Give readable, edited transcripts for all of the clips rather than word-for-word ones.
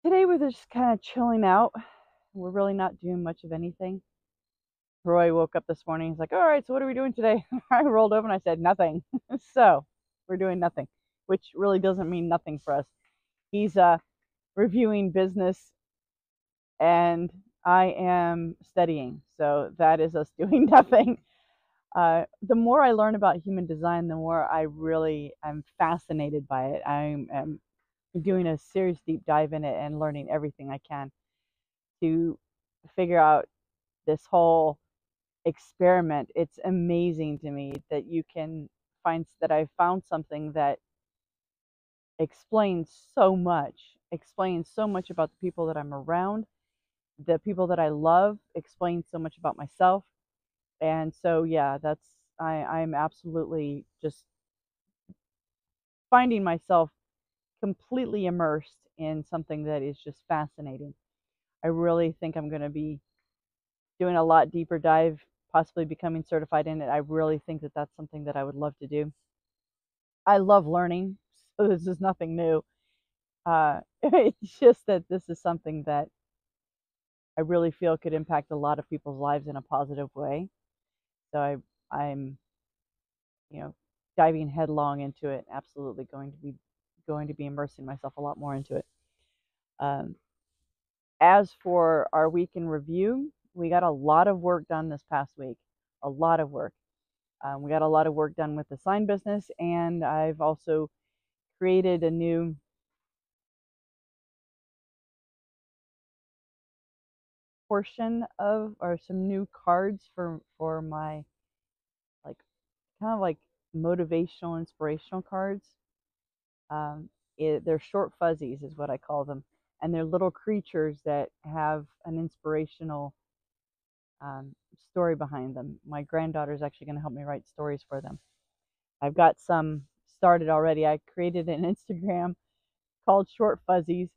Today we're just kind of chilling out. We're really not doing much of anything. Roy woke up this morning. He's like, "All right, so what are we doing today?" I rolled over and I said, "Nothing." So we're doing nothing, which really doesn't mean nothing for us. He's reviewing business, and I am studying. So that is us doing nothing. The more I learn about human design, the more I really am fascinated by it. I'm doing a serious deep dive in it and learning everything I can to figure out this whole experiment. It's amazing to me that you can find that I found something that explains so much about the people that I'm around, the people that I love, explains so much about myself. And so yeah, I'm absolutely just finding myself completely immersed in something that is just fascinating. I really think I'm going to be doing a lot deeper dive, possibly becoming certified in it. I really think that that's something that I would love to do. I love learning, so this is nothing new. It's just that this is something that I really feel could impact a lot of people's lives in a positive way. So I'm, you know, diving headlong into it. Absolutely going to be immersing myself a lot more into it. Um, as for our week in review, we got a lot of work done this past week. A lot of work. We got a lot of work done with the sign business, and I've also created a new portion of, or some new cards for my, like, kind of like motivational, inspirational cards. They're short fuzzies, is what I call them, and they're little creatures that have an inspirational story behind them. My granddaughter is actually going to help me write stories for them. I've got some started already. I created an Instagram called Short Fuzzies,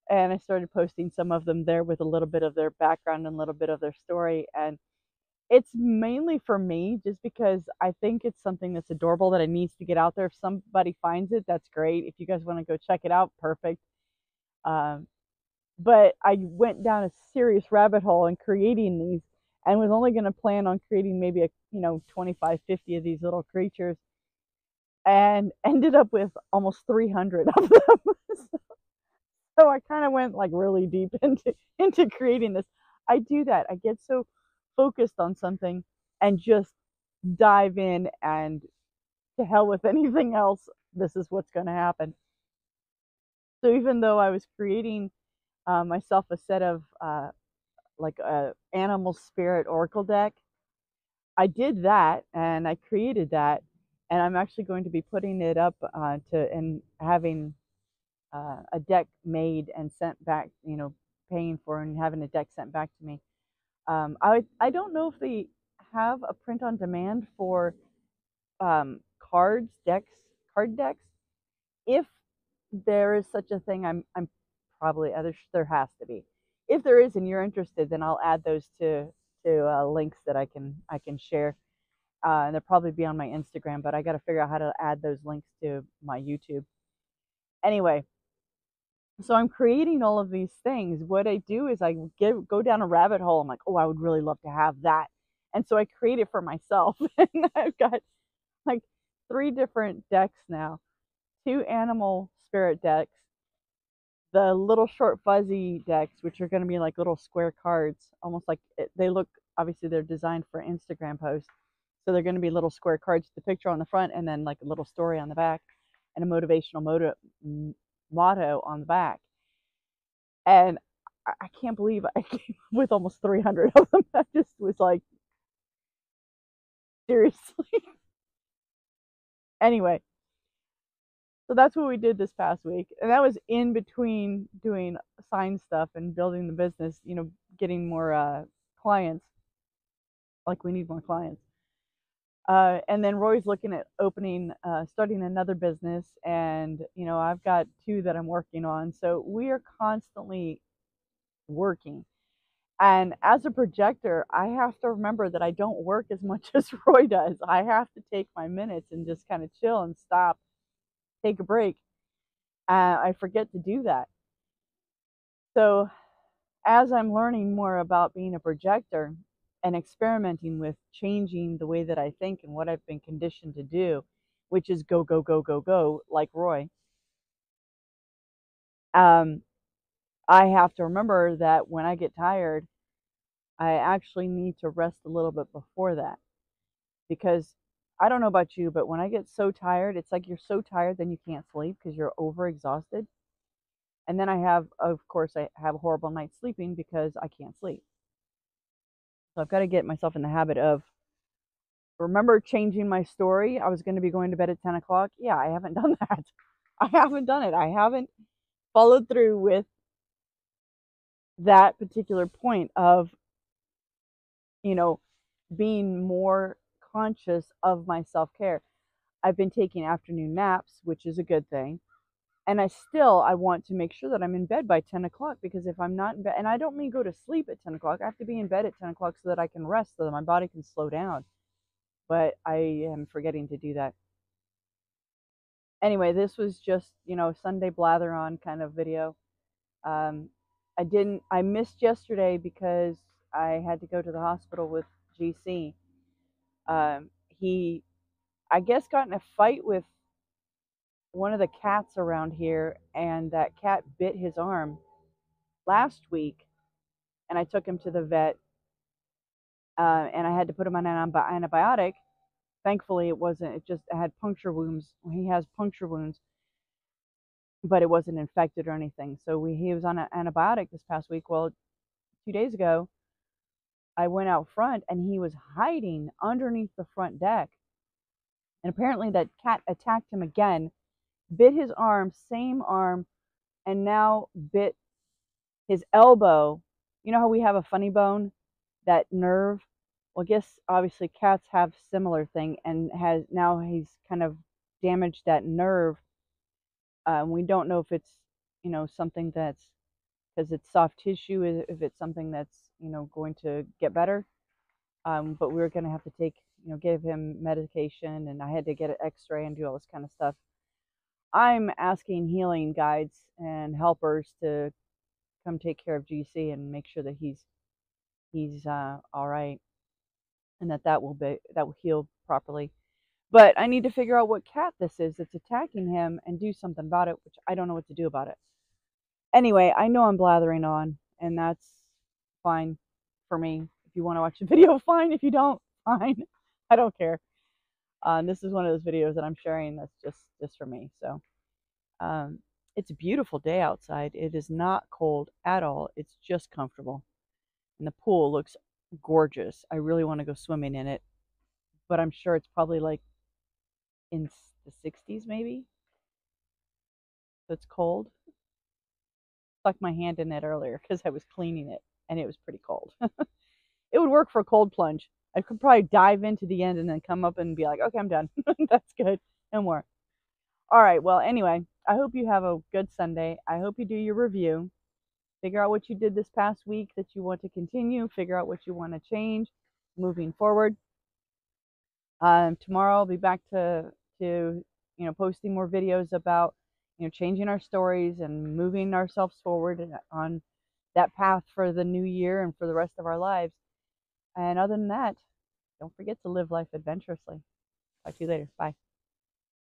and I started posting some of them there with a little bit of their background and a little bit of their story. And it's mainly for me, just because I think it's something that's adorable that it needs to get out there. If somebody finds it, that's great. If you guys want to go check it out, perfect. Um, but I went down a serious rabbit hole in creating these, and was only going to plan on creating maybe 25, 50 of these little creatures, and ended up with almost 300 of them. So I kind of went like really deep into creating this. I do that. I get so focused on something and just dive in, and to hell with anything else. This is what's going to happen. So even though I was creating myself a set of like a animal spirit oracle deck, I did that and I created that, and I'm actually going to be putting it up to and having a deck made and sent back, paying for and having a deck sent back to me. I don't know if they have a print on demand for card decks. If there is such a thing, I'm probably there has to be. If there is and you're interested, then I'll add those to links that I can share. And they'll probably be on my Instagram, but I got to figure out how to add those links to my YouTube. Anyway, so I'm creating all of these things. What I do is go down a rabbit hole. I'm like, oh, I would really love to have that. And so I create it for myself. And I've got like three different decks now, two animal spirit decks, the little short fuzzy decks, which are going to be like little square cards, almost like they look, obviously, they're designed for Instagram posts. So they're going to be little square cards with the picture on the front, and then like a little story on the back, and a motivational motto on the back. And I can't believe I came up with almost 300 of them. I just was like, seriously. Anyway, so that's what we did this past week. And that was in between doing sign stuff and building the business, getting more clients. Like, we need more clients. And then Roy's looking at starting another business. And, I've got two that I'm working on. So we are constantly working. And as a projector, I have to remember that I don't work as much as Roy does. I have to take my minutes and just kind of chill and stop, take a break. I forget to do that. So as I'm learning more about being a projector and experimenting with changing the way that I think and what I've been conditioned to do, which is go, go, go, go, go, like Roy, I have to remember that when I get tired, I actually need to rest a little bit before that. Because I don't know about you, but when I get so tired, it's like you're so tired, then you can't sleep because you're overexhausted. And then of course, I have a horrible night sleeping because I can't sleep. So I've got to get myself in the habit of, remember changing my story. I was going to be going to bed at 10 o'clock. Yeah, I haven't done that. I haven't done it. I haven't followed through with that particular point of, you know, being more conscious of my self-care. I've been taking afternoon naps, which is a good thing. And I want to make sure that I'm in bed by 10 o'clock, because if I'm not in bed, and I don't mean go to sleep at 10 o'clock, I have to be in bed at 10 o'clock so that I can rest, so that my body can slow down. But I am forgetting to do that. Anyway, this was just, Sunday blather on kind of video. Um, I missed yesterday because I had to go to the hospital with GC. He, I guess, got in a fight with one of the cats around here, and that cat bit his arm last week, and I took him to the vet, and I had to put him on an antibiotic. Thankfully, it just had puncture wounds. He has puncture wounds, but it wasn't infected or anything. So he was on an antibiotic this past week. Well, 2 days ago, I went out front, and he was hiding underneath the front deck. And apparently that cat attacked him again, bit his arm, same arm, and now bit his elbow. You know how we have a funny bone, that nerve? Well, I guess obviously cats have similar thing, and he's kind of damaged that nerve. We don't know if it's, something that's, because it's soft tissue, if it's something that's, going to get better. But we were going to have to give him medication, and I had to get an x-ray and do all this kind of stuff. I'm asking healing guides and helpers to come take care of GC and make sure that he's all right, and that will heal properly. But I need to figure out what cat this is that's attacking him and do something about it, which I don't know what to do about it. Anyway, I know I'm blathering on, and that's fine for me. If you want to watch the video, fine. If you don't, fine. I don't care. This is one of those videos that I'm sharing that's just for me. So it's a beautiful day outside. It is not cold at all. It's just comfortable. And the pool looks gorgeous. I really want to go swimming in it, but I'm sure it's probably like in the 60s maybe. So it's cold. Stuck my hand in it earlier because I was cleaning it, and it was pretty cold. It would work for a cold plunge. I could probably dive into the end and then come up and be like, okay, I'm done. That's good. No more. All right. Well, anyway, I hope you have a good Sunday. I hope you do your review. Figure out what you did this past week that you want to continue. Figure out what you want to change moving forward. Tomorrow I'll be back to posting more videos about changing our stories and moving ourselves forward on that path for the new year and for the rest of our lives. And other than that, don't forget to live life adventurously. Talk to you later. Bye.